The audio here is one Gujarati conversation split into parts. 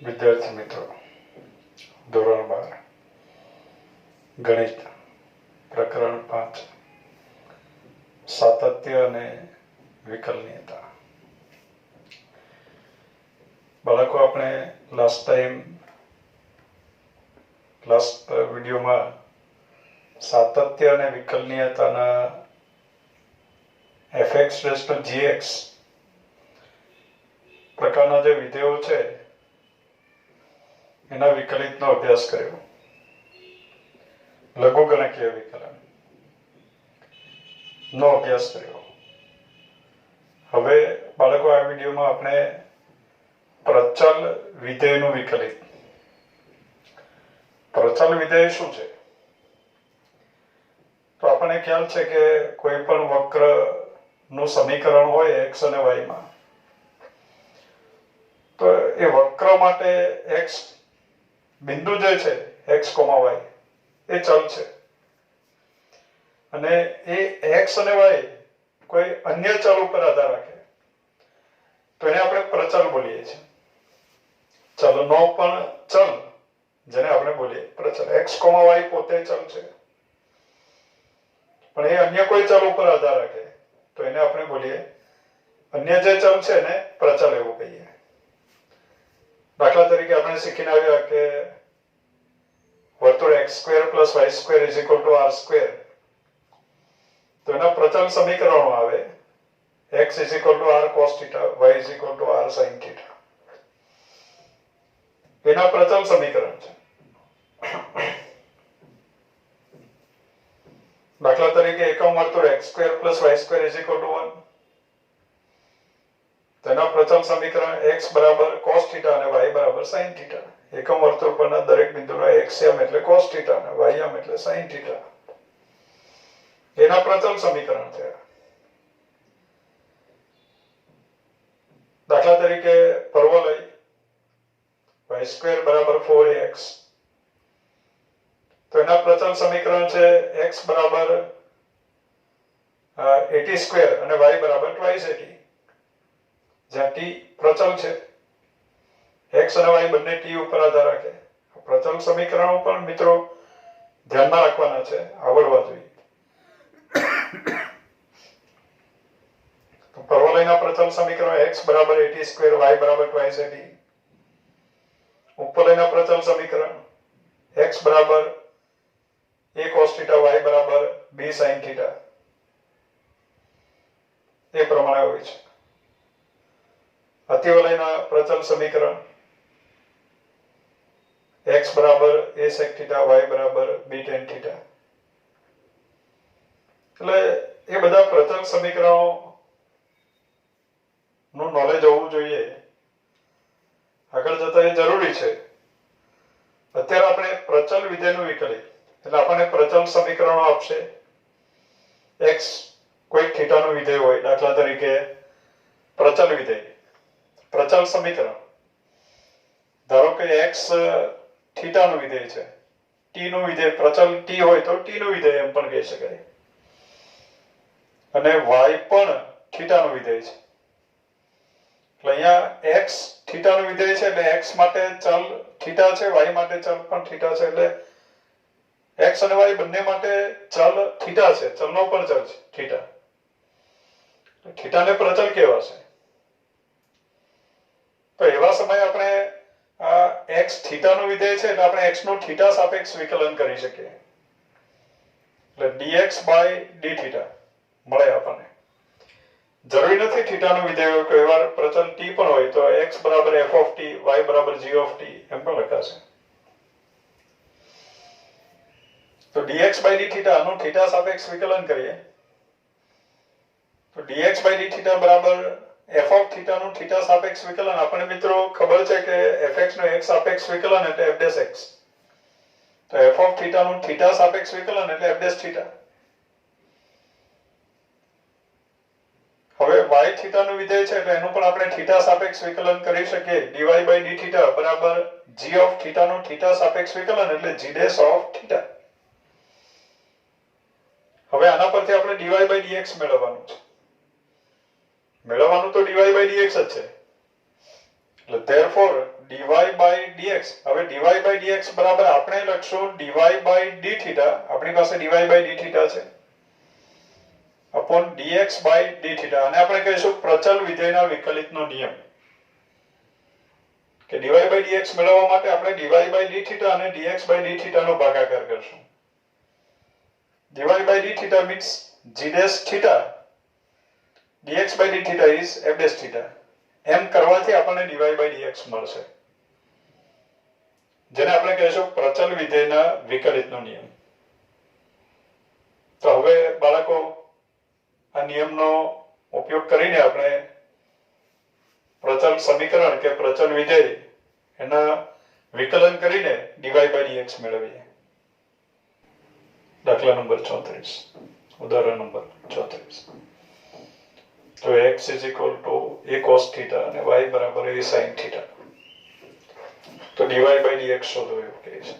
વિદ્યાર્થી મિત્રો, ધોરણ 12 ગણિત પ્રકરણ 5 સાતત્ય અને વિકલનીયતા. બાળકો, આપણે લાસ્ટ વિડીયોમાં સાતત્ય અને વિકલનીયતાના fx રેઝ ટુ gx પ્રકારના જે વિધેયો છે એના વિકલિતનો અભ્યાસ કર્યો. લઘુગણકીય વિકલન નો અભ્યાસ કર્યો. હવે બાળકો, આ વિડીયોમાં આપણે પ્રચલ વિધેયનું વિકલિત. પ્રચલ વિધેય શું છે? તો આપણને ખ્યાલ છે કે કોઈ પણ વક્ર નું સમીકરણ હોય x અને y માં, તો એ વક્ર માટે x બિંદુ જે છે x, y એ ચલ છે, અને એ x અને y કોઈ અન્ય ચલ ઉપર આધાર રાખે તો એને આપણે પ્રચલ બોલીએ છીએ. ચલનો પણ ચલ, જેને આપણે બોલીએ પ્રચલ. x, y પોતે ચલ છે, પણ એ અન્ય કોઈ ચલ ઉપર આધાર રાખે તો એને આપણે બોલીએ, અન્ય જે ચલ છે એને પ્રચલ એવું કહીએ. દાખલા તરીકે આપણે શીખીને આવ્યા કે વર્તુળ x² + y² r², તો એના પ્રચલ સમીકરણો આવે x r cos θ, y r sin θ. એના પ્રચલ સમીકરણ છે. દાખલા તરીકે એકમ વર્તુળ x² + y² 1, તેના પ્રચલ સમીકરણ x cos θ અને y sin θ. એકમ વર્તુળ પરના દરેક બિંદુનો x યામ એટલે cos θ અને y યામ એટલે sin θ. એના પ્રચલ સમીકરણ છે. દાખલા તરીકે પરવલય y² = 4ax, તો એના પ્રચલ સમીકરણ છે x = at² અને y = 2at, જ્યાં t પ્રચલ છે. x અને y બંને t ઉપર આધાર રાખે. પ્રચલ સમીકરણો પણ મિત્રો ધ્યાનમાં રાખવાના છે, આવડવા જોઈએ. તો પરવલયના પ્રચલ સમીકરણ x = at², y = 2at. ઉપવલયના પ્રચલ સમીકરણ x = a cos θ, y = b sin θ એ પ્રમાણે હોય છે. અતિવલયના પ્રચલ સમીકરણ x = a sec θ, y = b tan θ. એટલે એ બધા પ્રચલ સમીકરણો નું નોલેજ હોવું જોઈએ. આગળ જતા એ જરૂરી છે. અત્યારે આપણે પ્રચલ વિધેયનું વિકલિત, એટલે આપણને પ્રચલ સમીકરણો આપશે. x કોઈ θ નું વિધેય હોય, દાખલા તરીકે પ્રચલ વિધેય, પ્રચલ સમીકરણ. ધારો કે x θ નું વિધેય છે, t નું વિધેય પ્રચલ t હોય તો t નું વિધેય એમ પણ કહી શકાય, અને y પણ θ નું વિધેય છે. એટલે અહીંયા x θ નું વિધેય છે, એટલે x માટે ચલ θ છે, y માટે ચલ પણ θ છે, એટલે x અને y બંને માટે ચલ θ છે, ચલનો પણ ચલ છે θ. θ ને પ્રચલ કહેવાશે. તો એવા સમયે આપણે x θ નું વિધેય છે, એટલે આપણે x નું θ સાપેક્ષ વિકલન કરી શકીએ. એટલે dx/dθ મળે આપણને. જરૂરી નથી θ નું વિધેય હોય, કોઈ વાર પ્રચલ t પણ હોય તો x = f(t), y = g(t) એમ પણ લખાશે. તો dx/dθ નું θ સાપેક્ષ વિકલન કરીએ તો dx/dθ = f(θ) નું θ સાપેક્ષ વિકલન. આપણને મિત્રો ખબર છે કે fx નું x સાપેક્ષ વિકલન એટલે f'x. તો f(θ) નું θ સાપેક્ષ વિકલન એટલે f'θ. હવે y θ નું વિધેય છે, એટલે એનું પણ આપણે θ સાપેક્ષ વિકલન કરી શકીએ. dy/dθ = g(θ) નું θ સાપેક્ષ વિકલન એટલે g'(θ). હવે આના પરથી આપણે dy/dx મેળવવાનું છે. મેળવવાનું તો dy/dx જ છે. એટલે therefore dy by dx. હવે dy by dx બરાબર આપણે લખશું dy by d થીટા. આપણી પાસે dy by d થીટા છે upon dx by d theta. અને આપણે કહીશું પ્રચલ વિધેયના વિકલિતનો નિયમ કે dy by dx મેળવવા માટે આપણે dy by d થીટા અને dx by d થીટા નો ભાગાકાર કરશું. dy by d theta means g dash theta, dx by d theta is f dash theta. એમ કરવાથી આપણને dy by dx મળશે, જેને આપણે કહીશું પ્રચલ વિધેયના વિકલિતનો નિયમ. તો હવે બાળકો આ નિયમનો ઉપયોગ કરીને આપણે પ્રચલ સમીકરણ કે પ્રચલ વિધેય એના વિકલન કરીને dy by dx મેળવીએ. દાખલા નંબર 34, ઉદાહરણ નંબર 34. તો x is equal to a cos theta અને y બરાબર a sin theta. તો dy by dx શોધો એવું કહે છે.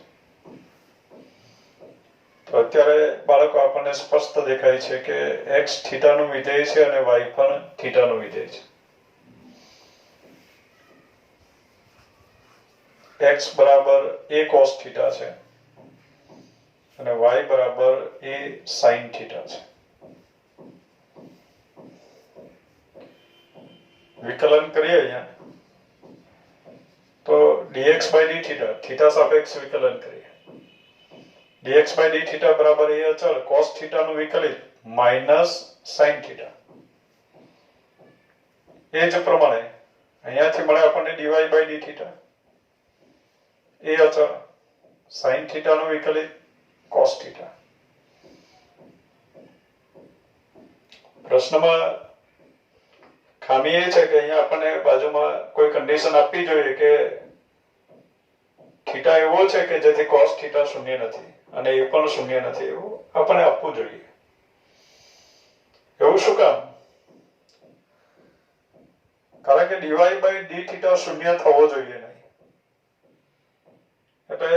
તો અત્યારે બાળકો આપણને સ્પષ્ટ દેખાય છે કે x થીટાનું વિધેય છે અને y પણ થીટાનું વિધેય છે. x બરાબર a cos theta છે અને y બરાબર a sin theta છે. વિકલન કરીએ અહીંયા તો dx by d theta, theta સાપેક્ષ વિકલન કરીએ. dx by d theta બરાબર a અચળ cos theta નું વિકલિત માઈનસ sin theta. એ જ પ્રમાણે અહીંયાથી મળે આપણને dy by d theta, a અચળ sin theta નું વિકલિત cos theta. પ્રશ્નમાં ખામી એ છે કે અહીંયા આપણને બાજુમાં કોઈ કન્ડિશન આપવી જોઈએ કે થીટા એવો છે કે જેથી cos થીટા શૂન્ય નથી અને એ પણ શૂન્ય નથી, એવું આપણે આપવું જોઈએ. એવું શું કામ? કારણ કે dy by d થીટા શૂન્ય થવો જોઈએ નહીં. એટલે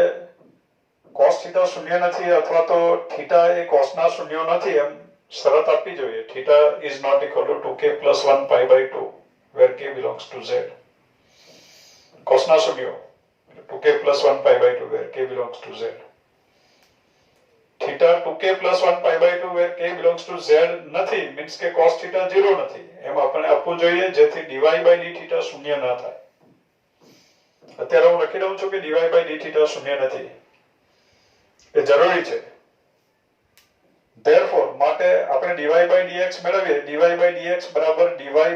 cos થીટા શૂન્ય નથી અથવા તો થીટા એ cos ના શૂન્યો નથી એમ શરત આપવી જોઈએ. theta is not equal to 2k plus 1 pi by 2 where k belongs to z. cos ના શૂન્યો 2k plus 1 pi by 2 where k belongs to z. theta 2k plus 1 pi by 2 where k belongs to z નથી means કે cos theta 0 નથી એમ આપણે આપવું જોઈએ જેથી dy by d theta શૂન્ય ના થાય. અત્યારે હું લખી દઉં છું કે dy by d theta શૂન્ય નથી, એ જરૂરી છે. therefore માટે આપણે dy by dx મેળવીએ. dy by dx બરાબર dy by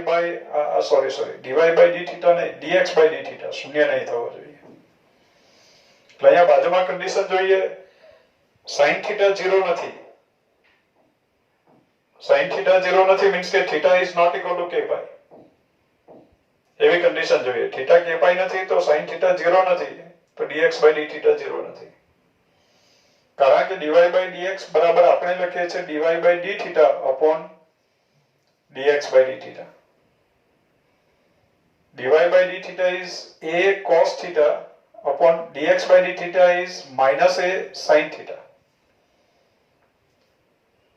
dy by d theta નહીં, dx by d theta શૂન્ય નહીં થવો જોઈએ. એટલે અહીંયા બાજુમાં કન્ડિશન જોઈએ sin theta 0 નથી. sin theta 0 નથી means કે theta is not equal to k pi. એવી કન્ડિશન જોઈએ. theta k pi નથી તો sin theta 0 નથી તો dx by d theta 0 નથી. કારણ કે dy by dx બરાબર આપણે લખીએ છીએ dy by d theta upon dx by d theta. dy by d theta is a cos theta upon dx by d theta is minus a sin theta.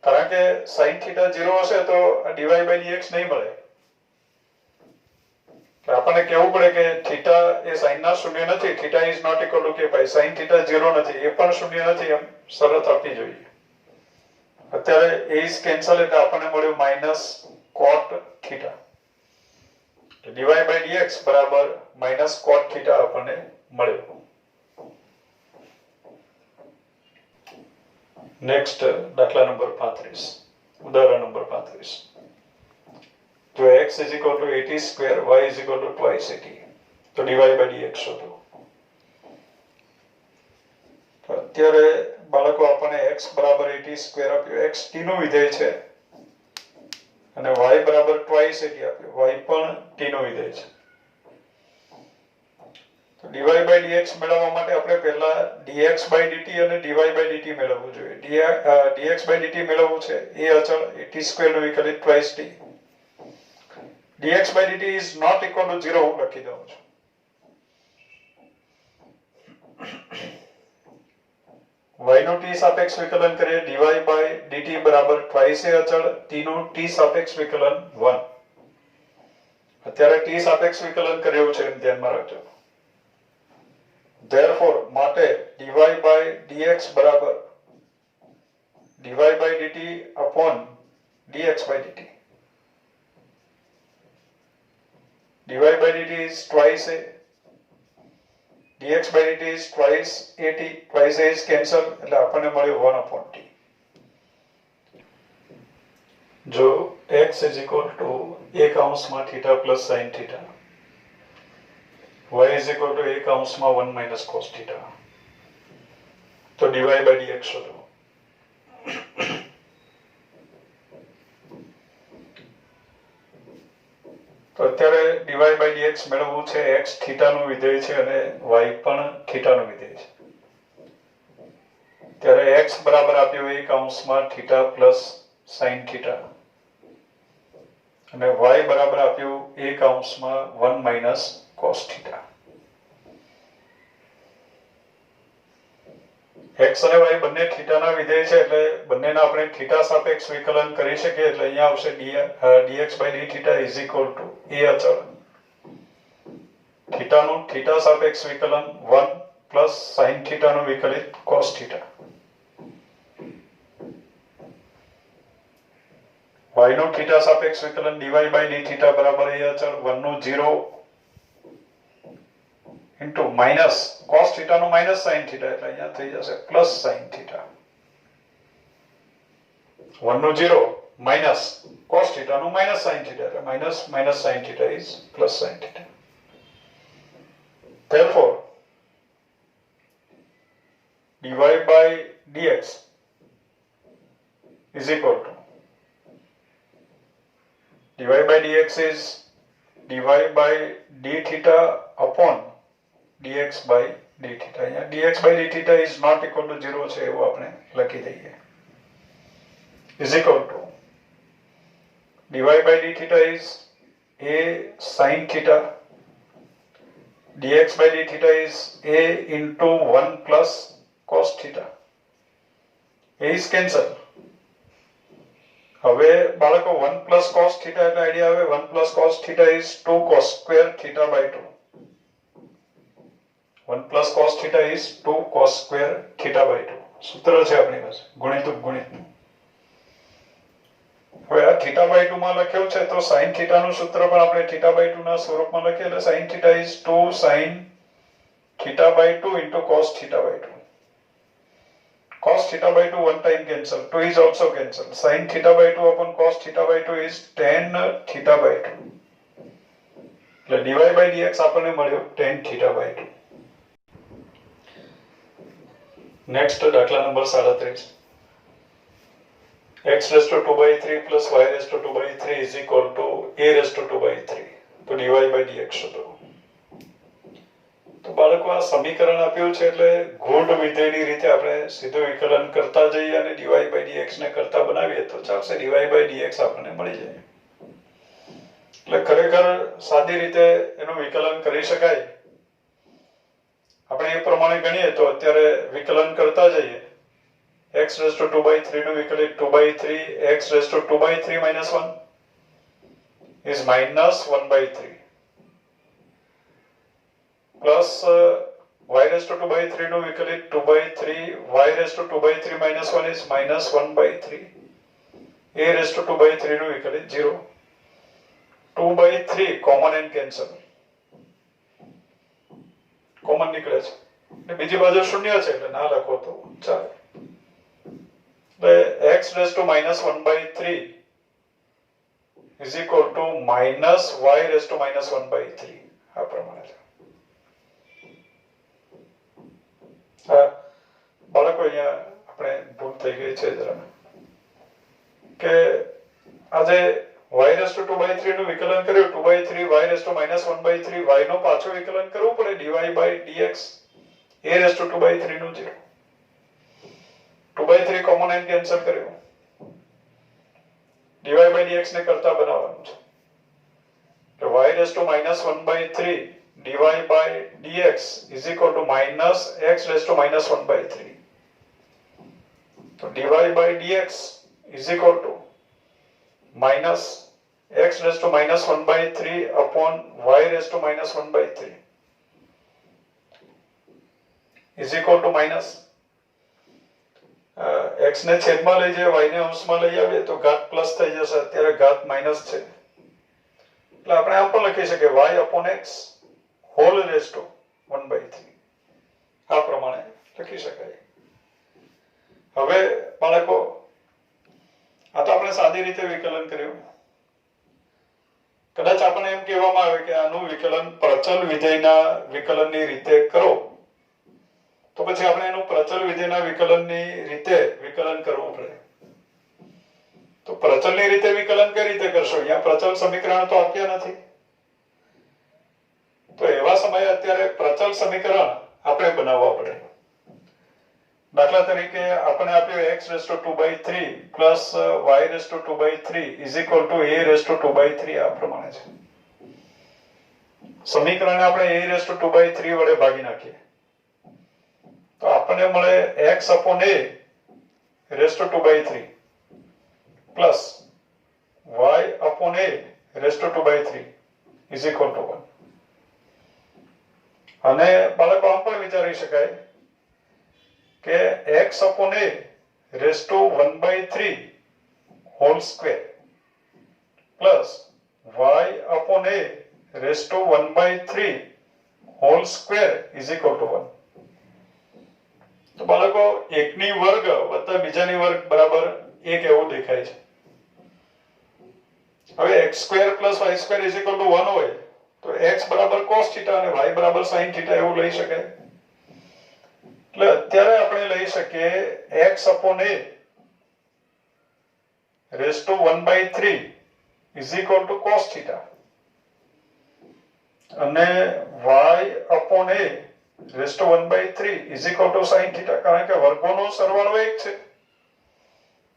કારણ કે sin theta 0 હશે તો dy by dx નહીં મળે. આપણને કહેવું પડે કે થીટા એ sin ના શૂન્ય નથી, theta is not equal to k pi, sin theta 0 નથી એ પણ શૂન્ય નથી એમ શરત આપવી જોઈએ. અત્યારે a ઇઝ કેન્સલ એટલે આપણને મળ્યું minus cot theta. dy by dx બરાબર માઈનસ cot થીટા આપણને મળ્યું. નેક્સ્ટ દાખલા નંબર 35, ઉદાહરણ નંબર 35. तो x is equal to 80 square, y is equal to twice 80. तो dy by dx શોધો. તો અત્યારે બાળકો આપણને x બરાબર 80 સ્ક્વેર આપ્યો, x t નું વિધેય છે અને y બરાબર twice 80 આપ્યો, y પણ t નું વિધેય છે. તો dy by dx મેળવવા માટે આપણે પહેલા dx by dt અને dy by dt મેળવવું જોઈએ. dx by dt મેળવવું છે એ અચળ 80 સ્ક્વેર નું વિકલિત twice t. dx by dt is not equal to 0 હું લખી દઉં છું. y નું t સાપેક્ષ વિકલન કરીએ. dy by dt બરાબર twice a અચળ t નું t સાપેક્ષ વિકલન 1. અત્યારે t સાપેક્ષ વિકલન કર્યું છે એમ ધ્યાનમાં રાખજો. therefore માટે dy by dx બરાબર dy by dt upon dx by dt. dy by dt is twice a, dx by dt is twice at, twice a is cancel એટલે આપણને મળ્યું 1 upon t. જો x is equal to a કૌંસમાં theta plus sin theta, y is equal to a કૌંસમાં 1 minus cos theta, તો dy by dx શોધો. તો અત્યારે dy by dx મેળવવું છે. x થીટાનું વિધેય છે અને y પણ થીટાનું વિધેય છે. ત્યારે x બરાબર આપ્યું a કૌંસમાં થીટા પ્લસ sin થીટા અને y બરાબર આપ્યું a કૌંસમાં 1 minus cos થીટા. x અને y બંને થીટાના વિધેય છે એટલે બંનેના આપણે થીટા સાપેક્ષ વિકલન કરી શકીએ. એટલે અહીંયા આવશે dx by d theta is equal to a અચળ થીટાનું થીટા સાપેક્ષ વિકલન 1 plus sin થીટાનું વિકલિત cos થીટા. y નું થીટા સાપેક્ષ વિકલન dy by d theta બરાબર a અચળ 1 નું 0 into minus cos theta નું minus sin theta એટલે અહીંયા થઈ જશે plus sin theta. 1 નું 0 minus cos theta નું minus sin theta એટલે minus minus sin theta is plus sin theta. Therefore dy by dx is equal to dy by dx is dy by d theta upon dx by d theta. અહીંયા dx by d theta is not equal to 0 છે એવું આપણે લખી દઈએ. is equal to dy by d theta is a sin theta, dx by d theta is a into 1 plus cos theta. a is cancel. હવે બાળકો 1 plus cos theta એટલે આઈડિયા આવે 1 plus cos theta is 2 cos square theta by 2. 1 plus cos theta is 2 cos square theta by 2. સૂત્ર છે આપણી પાસે ગુણિત ઉપગુણિતનું. હવે આ theta by 2 માં લખ્યું છે તો sin theta નું સૂત્ર પણ આપણે theta by 2 ના સ્વરૂપમાં લખીએ એટલે sin theta is 2 sin theta by 2 into cos theta by 2. Cos theta by 2 one time cancel, 2 is also cancel. Sin theta by 2 upon cos theta by 2 is tan theta by 2. એટલે dy by dx આપણને મળ્યો tan theta by 2. નેક્સ્ટ દાખલા number 37. x raised to 2 by 3 plus y raised to 2 by 3 is equal to a raised to 2 by 3. તો dy by dx શોધો. તો બાળકો આ સમીકરણ આપ્યું છે એટલે ગુણ વિધેયની રીતે આપણે સીધું વિકલન કરતા જઈએ અને dy by dx ને કરતા બનાવીએ તો ચાલશે. dy by dx આપણને મળી જાય. એટલે ખરેખર સાદી રીતે એનું વિકલન કરી શકાય. આપણે એ પ્રમાણે ગણીએ તો અત્યારે વિકલન કરતા જઈએ. x raised to 2 by 3 નું વિકલિત 2 by 3 x raised to 2 by 3 minus 1 is minus 1 by 3 plus y raised to 2 by 3 નું વિકલિત 2 by 3 y raised to 2 by 3 minus 1 is minus 1 by 3 a raised to 2 by 3 નું વિકલિત 0. 2 by 3 common and cancel. Common નીકળે છે એટલે બીજી બાજુ શૂન્ય છે એટલે ના લખો તો ચાલે. એટલે x raised to minus 1 by 3 is equal to minus y raised to minus 1 by 3. આ પ્રમાણે છે. બાળકો અહીંયા આપણે ભૂલ થઈ ગઈ છે જરા કે આજે y raised to 2 by 3 નું વિકલન કર્યું 2 by 3 y raised to minus 1 by 3 y નો પાછો વિકલન કરવું પડે dy by dx a raised to 2 by 3 નું 0. 2 by 3 કોમન એન્ડ કેન્સલ કર્યું. dy by dx ને કરતા બનાવવાનું છે. તો y raised to minus 1 by 3 dy by dx is equal to minus x raised to minus 1 by 3. So dy by dx is equal to minus x raised to minus 1 by 3 upon y raised to minus 1 by 3. Is equal to minus x ને છેદમાં લઈ જાય, y ને અંશમાં લઈ આવીએ તો ઘાત પ્લસ થઈ જશે, અત્યારે ઘાત માઇનસ છે, એટલે આપણે આમ પણ લખી શકીએ y upon x whole raise to 1/3, આ પ્રમાણે લખી શકાય. હવે બાળકો આ તો આપણે સાદી રીતે વિકલન કર્યું. કદાચ આપણને એમ કહેવામાં આવે કે આનું વિકલન પ્રચલ વિધેયના વિકલનની રીતે કરો, તો પછી આપણે એનું પ્રચલ વિધેયના વિકલનની રીતે વિકલન કરવું પડે. તો પ્રચલની રીતે વિકલન કઈ રીતે કરશો? અહીંયા પ્રચલ સમીકરણ તો આપ્યા નથી, તો એવા સમયે અત્યારે પ્રચલ સમીકરણ આપણે બનાવવા પડે. દાખલા તરીકે આપણે આપ્યું x raised to 2/3 plus y raised to 2/3 is equal to a raised to 2/3, આ પ્રમાણે છે. સમીકરણને આપણે a raised to 2/3 વડે ભાગી નાખીએ તો આપણને મળે x upon a raised to 2/3 plus y upon a raised to 2/3 is equal to 1. અને બાળકો આમ પણ વિચારી શકાય કે x upon a raised to 1/3 whole square plus y upon a raised to 1/3 whole square is equal to 1. તો બાળકો એકની વર્ગ વત્તા બીજાની વર્ગ બરાબર 1 એવું દેખાય છે. હવે x² + y² is equal to 1 હોય તો x બરાબર cos θ અને y બરાબર sin θ એવું લઈ શકાય. એટલે અત્યારે આપણે લઈ શકીએ x upon a raised to 1/3 is equal to cos θ અને y upon a raised to 1/3 is equal to sin θ, કારણ કે વર્ગોનો સરવાળો એક છે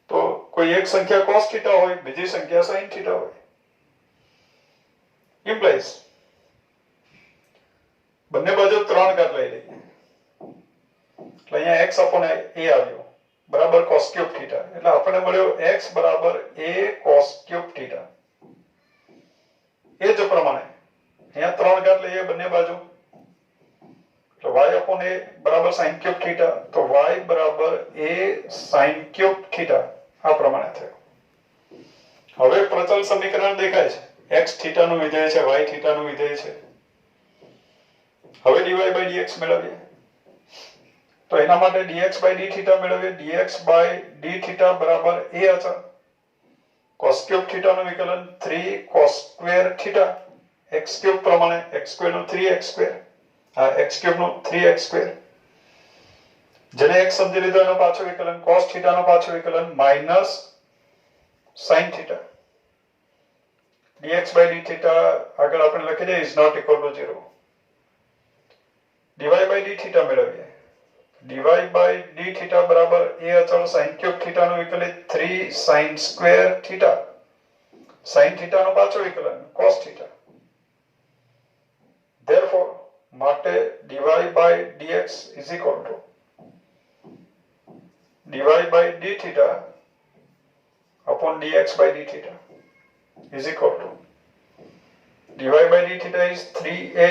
તો કોઈ એક સંખ્યા cos θ હોય, બીજી સંખ્યા sin θ હોય. ઇમ્પ્લાઇઝ બંને બાજુ 3 ઘાત લઈ લઈએ એટલે અહીંયા x upon a આવ્યો બરાબર cos cube θ, એટલે આપણને મળ્યો x બરાબર a cos cube θ. એ જ પ્રમાણે અહીંયા 3 ઘાત લઈએ બંને બાજુ તો y upon a બરાબર sin cube θ, તો y બરાબર a sin cube θ, આ પ્રમાણે થયું. હવે પ્રચલ સમીકરણ દેખાય છે. x θ નું વિધેય છે, y θ નું વિધેય છે. હવે dy/dx મેળવીએ તો એના માટે dx/dθ મેળવીએ. dx/dθ બરાબર a અચળ cos cube θ નું વિકલન 3 cos² θ x³ પ્રમાણે x² નું 3x², x³ નું 3x², જેને x સમજી લીધો એનો પાછો વિકલન cos θ નો પાછો વિકલન માઈનસ sin θ. dx/dθ આગળ આપણે લખી દઈએ is not equal to 0. dy/dθ મેળવીએ. dy/dθ બરાબર a અચળ sin cube θ નું વિકલિત 3 sin² θ, sin θ નો પાછો વિકલન cos θ. therefore માટે dy/dx is equal to dy/dθ upon dx/dθ is equal to dy/dθ is 3a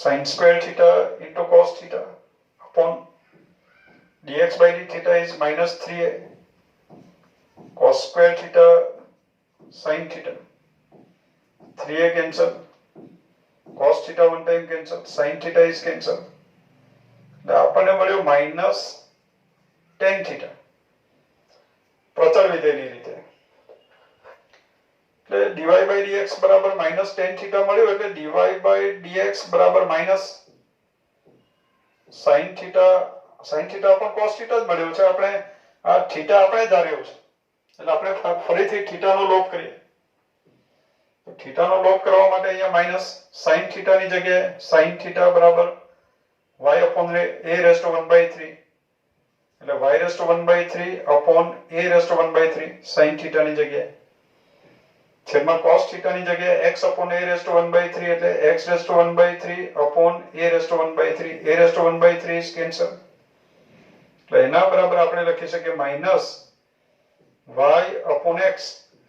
sin² θ into cos θ upon dx/dθ is minus 3a cos² θ sin θ. 3a cancel, cos θ one time cancel, sin θ is cancel. આપણને મળ્યું માઈનસ tan θ પ્રચળ વિધેયની રીતે. એટલે dy/dx બરાબર માઈનસ tan θ મળ્યું, એટલે dy/dx બરાબર માઈનસ sin θ પણ cos θ જ મળ્યું છે. આપણે આ θ આપણે ધાર્યો છે એટલે આપણે ફરીથી θ નો લોપ કરીએ. તો θ નો લોપ કરવા માટે અહીંયા માઈનસ sin θ ની જગ્યાએ sin θ બરાબર y upon a raised to 1/3 એટલે y raised to 1/3 upon a raised to 1/3 sin θ ની જગ્યાએ છેદમાં cos θ ની જગ્યાએ x upon a raised to 1/3 એટલે x raised to 1/3 upon a raised to 1/3, a raised to 1/3 is cancel. એટલે એના બરાબર આપણે લખી શકીએ minus y upon x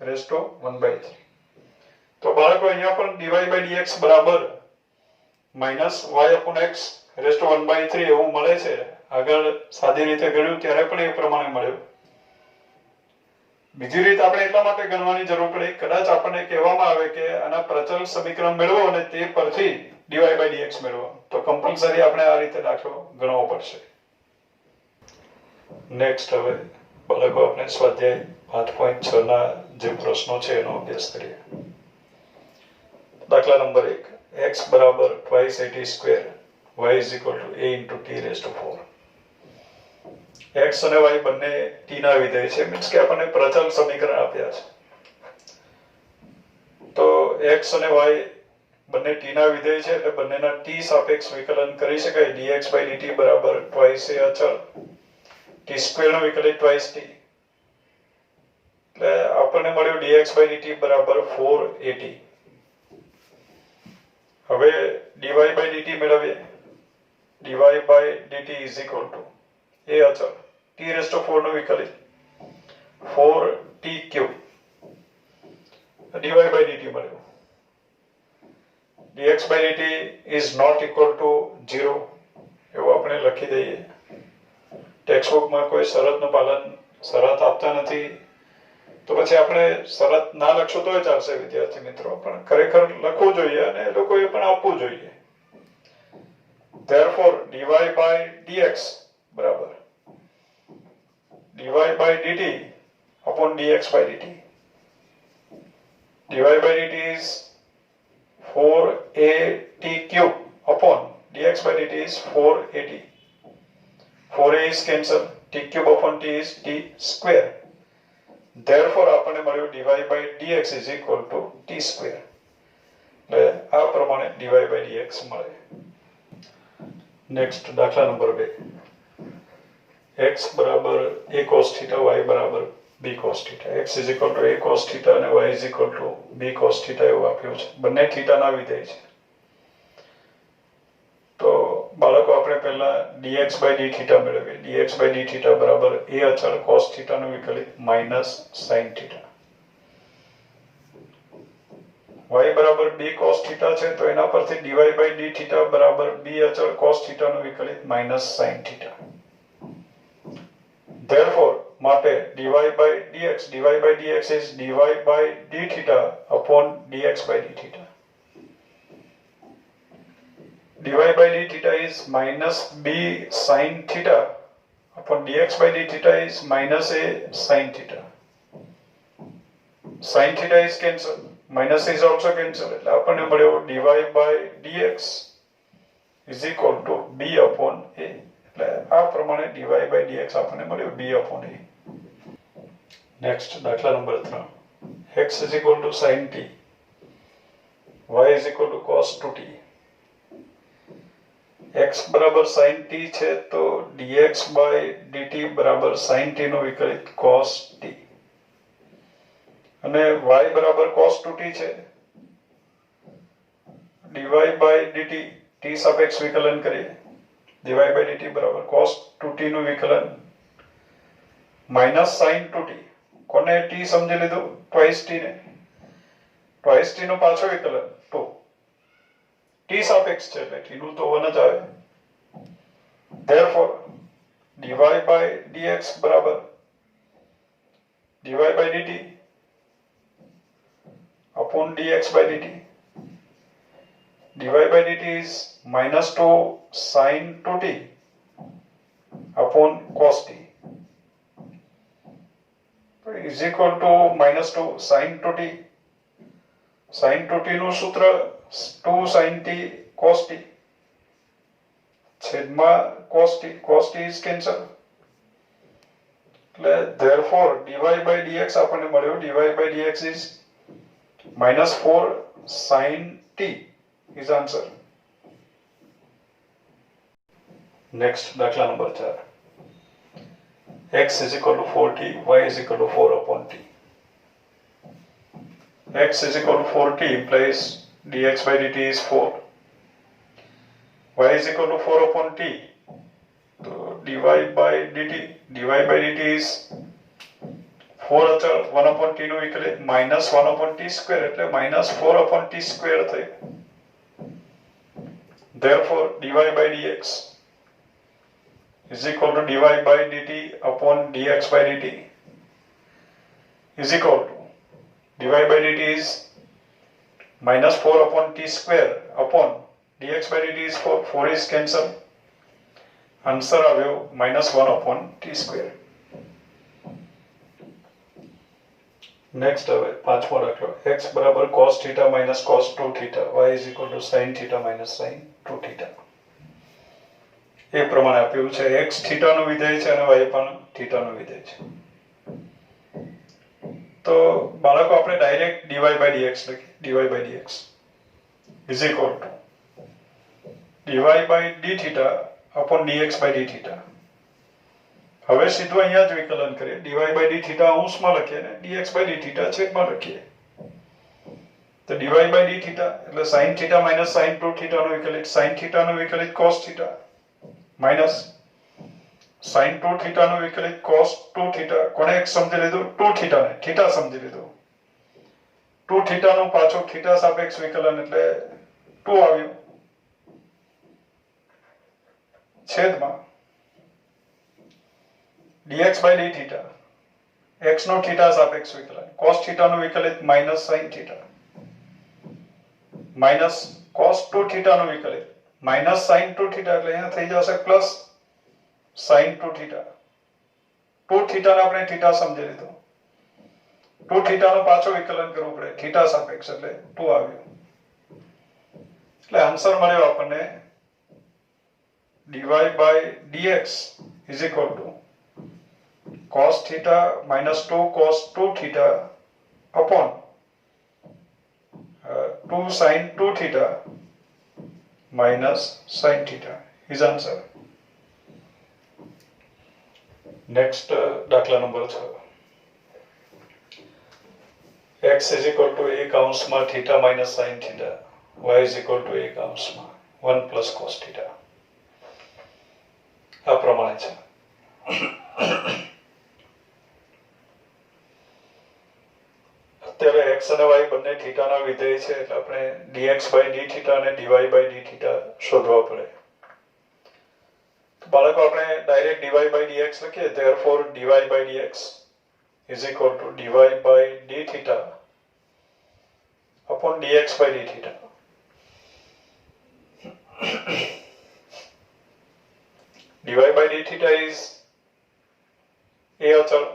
raised to 1/3. તો બાળકો અહીંયા પણ dy/dx બરાબર માઈનસ y upon x 1/3 એવું મળે છે. આગળ સાદી રીતે ગણ્યું ત્યારે પણ એ પ્રમાણે મળ્યું. બીજી રીત આપણે એટલા માટે ગણવાની જરૂર પડી, કદાચ આપણને કહેવામાં આવે કે આના પ્રચલ સમીકરણ મેળવો અને તે પરથી dy by dx મેળવો, તો કમ્પલસરી આપણે આ રીતે દાખલો ગણવો પડશે. નેક્સ્ટ હવે બાળકો આપણે સ્વાધ્યાય 5.6 ના જે પ્રશ્નો છે એનો અભ્યાસ કરીએ. દાખલા નંબર 1, x બરાબર twice at square y is equal to a into t raised to 4. x અને y બંને t ના વિધેય છે, મીન્સ કે આપણને પ્રચલ સમીકરણ આપ્યા છે. તો x અને y બંને t ના વિધેય છે એટલે બંનેના t સાપેક્ષ વિકલન કરી શકાય. dx by dt બરાબર twice a અચળ, t સ્ક્વેર નો વિકલિત twice t, એટલે આપણને મળ્યું dx by dt બરાબર 4at. હવે dy by dt મેળવીએ. dy by dt is equal to a અચળ t raised to 4 નો વિકલિત 4t cube dy by dt મળ્યું. dx by dt is not equal to 0 એવું આપણે લખી દઈએ. ટેક્સ્ટબુકમાં કોઈ શરતનું પાલન શરત આપતા નથી, તો પછી આપણે શરત ના લખશો તોય ચાલશે વિદ્યાર્થી મિત્રો, પણ ખરેખર લખવું જોઈએ અને એ લોકોએ પણ આપવું જોઈએ. therefore dy by dx બરાબર dy by dt upon dx by dt. dy by dt is 4at cube upon dx by dt is 4at. 4a is cancelled, t cube upon t is t square. Therefore આપણને મળ્યું dy by dx is equal to t square. એટલે આ પ્રમાણે dy by dx મળે. નેક્સ્ટ દાખલા નંબર 2, x બરાબર a cos theta y બરાબર b cos theta. x is equal to a cos theta અને y is equal to b cos theta એવું આપ્યું છે. બંને થીટા ના વિધેય છે. તો બાળકો આપણે પહેલા dx by d theta મેળવીએ. dx by d theta બરાબર a અચળ cos theta નું વિકલિત minus sin theta. y બરાબર b cos theta છે તો એના પરથી dy by d theta બરાબર b અચળ cos theta નું વિકલિત minus sin theta. Therefore માટે dy by dx is dy by d theta upon dx by d theta. dy by d theta is minus b sin theta upon dx by d theta is minus a sin theta. Sin theta is cancelled, minus is also cancelled, એટલે આપણને મળ્યો dy by dx is equal to b upon a. એટલે આ પ્રમાણે dy by dx આપણને મળ્યું b upon a. નેક્સ્ટ દાખલા number 3, x is equal to sin t, y is equal to cos 2t. x બરાબર sin t છે તો dx by dt બરાબર sin t નો વિકલિત cos t, અને y બરાબર cos 2t છે. dy by dt t સાપેક્ષ વિકલન કરીએ. dy by dt બરાબર cos 2t નું વિકલન minus sin 2t. કોને t સમજી લીધું? twice t ને. twice t નું પાછો વિકલન 2. t સાપેક્ષ છે એટલે t નું તો 1 જ આવે. therefore dy by dx બરાબર dy by dt upon dx by dt. dy by dt is minus 2 sin 2t upon cos t is equal to minus 2 sin 2t. sin 2t નું સૂત્ર 2 sin t cos t છેદમાં cos t is cancelled. એટલે therefore dy by dx આપણને મળ્યું dy by dx is minus 4 sin t is answer. Next દાખલા number 4, x is equal to 4t, y is equal to 4 upon t. x is equal to 4t implies dx by dt is 4. y is equal to 4 upon t. So dy by dt is 4 અચળ 1 upon t નું વિકલિત minus 1 upon t square એટલે minus 4 upon t square થયું. Therefore dy by dx is equal to dy by dt upon dx by dt is equal to dy by dt is minus 4 upon t square upon dx by dt is 4. 4 is cancel. Answer આવ્યો minus 1 upon t square. Next હવે પાંચમો દાખલો x બરાબર cos theta minus cos 2 theta y is equal to sin theta minus sin 2 theta. એ પ્રમાણે આપ્યું છે x theta નું વિધેય છે અને y પણ theta નું વિધેય છે. તો બાળકો આપણે ડાયરેક્ટ dy by dx લખીએ. dy by dx is equal to dy by d theta upon dx by d theta. હવે સીધું અહીંયા જ વિકલન કરીએ. dy by d theta અંશમાં લખીએ ને dx by d theta છેદમાં લખીએ. તો dy by d theta એટલે sin theta minus sin 2 theta નું વિકલિત, sin theta નું વિકલિત cos theta minus sin 2 theta નું વિકલિત cos 2 theta. કોને એક સમજી લીધું? 2 theta ને theta સમજી લીધું. 2 theta નું પાછું theta સાપેક્ષ વિકલન એટલે 2 આવ્યું છેદમાં dx by d theta x no theta સાપેક્ષ વિકલન cos theta નું વિકલિત minus sin theta minus cos 2 theta નું વિકલિત minus sin 2 theta એટલે અહીંયા થઈ જશે plus sin 2 theta. 2 theta ને આપણે theta સમજી લીધું. 2 theta નું પાછું વિકલન કરવું પડે theta સાપેક્ષ એટલે 2 આવ્યું. એટલે આન્સર મળ્યો આપણને dy by dx is equal to cos theta minus 2 cos 2 theta upon 2 sin 2 theta minus sin theta is answer. Next દાખલા number 6. x is equal to a કૌંસમાં theta minus sin theta, y is equal to a કૌંસમાં 1 plus cos theta. આ પ્રમાણે છે. અત્યારે x અને y બંને થીટા ના વિધેય છે એટલે આપણે dx by d theta અને dy by d theta શોધવા પડે. તો બાળકો આપણે ડાયરેક્ટ dy by dx લખીએ. therefore dy by dx is equal to dy by d theta upon dx by d theta. dy by d theta is a અચળ,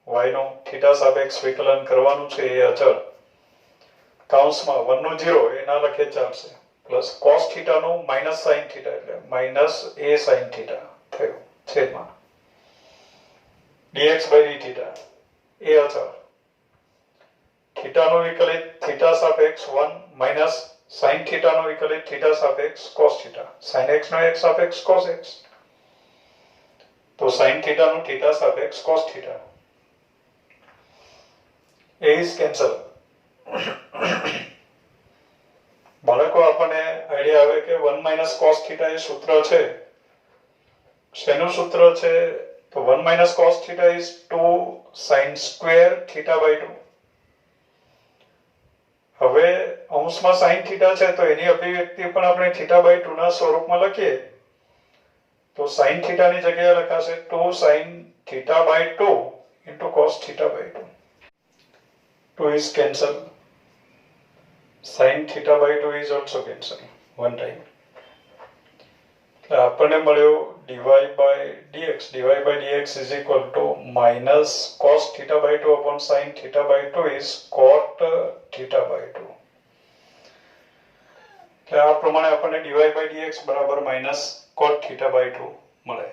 y નું થીટા સાપેક્ષ વિકલન કરવાનું છે એ અચળ, કૌંસમાં 1 નું 0 એ ના લખે ચાલશે, પ્લસ cos theta નું minus sin theta એટલે minus a sin theta થયું છેદમાં dx by d theta એ અચળ, થીટા નું વિકલિત થીટા સાપેક્ષ 1 minus sin theta નું વિકલિત થીટા સાપેક્ષ cos theta, sin x નો x સાપેક્ષ cos x, તો sin theta નું theta સાપેક્ષ cos theta. A is cancel. બાળકો આપણને આઈડિયા આવે કે 1 minus cos theta એ સૂત્ર છે. શેનું સૂત્ર છે? તો 1 minus cos theta is 2 sin square theta by 2. હવે અંશમાં sin theta છે તો એની અભિવ્યક્તિ પણ આપણે theta by 2 ના સ્વરૂપમાં લખીએ. તો sin theta ની જગ્યાએ લખાશે 2 sin theta by 2 into cos theta by 2. 2 is cancelled. Sin theta by 2 is also cancelled one time. આપણને મળ્યો dy by dx. dy by dx is equal to minus cos theta by 2 upon sin theta by 2 is cot theta by 2. આ પ્રમાણે આપણને dy by dx બરાબર minus cot theta by 2 મળે.